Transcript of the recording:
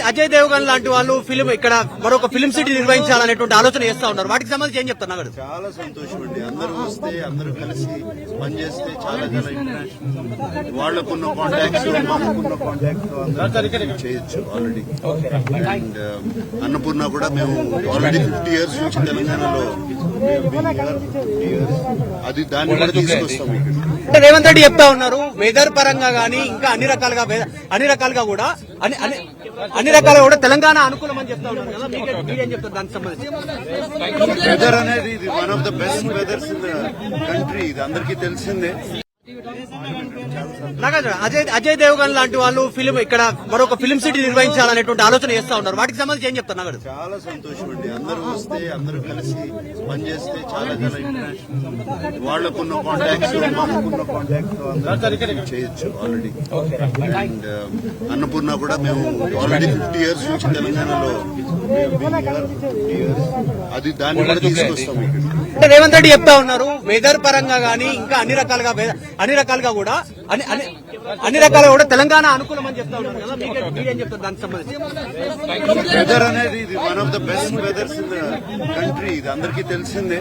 అజయ్ దేవగన్ లాంటి వాళ్ళు ఫిలిం ఇక్కడ మరొక ఫిలిం సిటీ నిర్వహించాలనేటువంటి ఆలోచన చేస్తా ఉన్నారు. వాటికి సంబంధించి ఏం చెప్తారు నగదు? చాలా సంతోషం అండి. అందరూ వస్తే అందరూ కలిసి పనిచేస్తే చాలా చాలా ఇంటర్నేషనల్ వాళ్ళకున్న కాంటాక్ట్స్ మాకున్న కాంటాక్ట్స్ చేయొచ్చు ఆల్రెడీ. అండ్ అన్నపూర్ణ కూడా మేము ఆల్రెడీ 50 years నుంచి తెలంగాణలో అది దాన్ని కూడా తీసుకొస్తాం. అంటే రేవంత్ రెడ్డి చెప్తా ఉన్నారు వెదర్ పరంగా గానీ ఇంకా అన్ని రకాలుగా కూడా తెలంగాణ అనుకూలం అని చెప్తా ఉన్నారు కదా, మీరేం చెప్తారు దానికి సంబంధించి? వెదర్ అనేది ఇది one of the best weathers in the country, ఇది అందరికీ తెలిసిందే. అజయ్ దేవగన్ లాంటి వాళ్ళు ఫిలిం ఇక్కడ మరొక ఫిలిం సిటీ నిర్వహించాలనేటువంటి ఆలోచన చేస్తా ఉన్నారు. వాటికి సంబంధించి ఏం చెప్తారు నగదు? చాలా సంతోషం అండి. అందరూ వస్తే అందరూ కలిసి పనిచేస్తే చాలా చాలా ఇంటర్నేషనల్ వాళ్ళకున్న కాంటాక్ట్స్ మాకున్న కాంటాక్ట్స్ చేయొచ్చు ఆల్రెడీ. అండ్ అన్నపూర్ణ కూడా మేము ఆల్రెడీ 50 years నుంచి తెలంగాణలో అది దాన్ని కూడా తీసుకొస్తాం. అంటే రేవంత్ రెడ్డి చెప్తా ఉన్నారు వెదర్ పరంగా గానీ ఇంకా అన్ని రకాలుగా కూడా తెలంగాణ అనుకూలం అని చెప్తా ఉన్నారు కదా, మీరేం చెప్తారు దానికి సంబంధించి? వెదర్ అనేది ఇది one of the best weathers in the country, ఇది అందరికీ తెలిసిందే.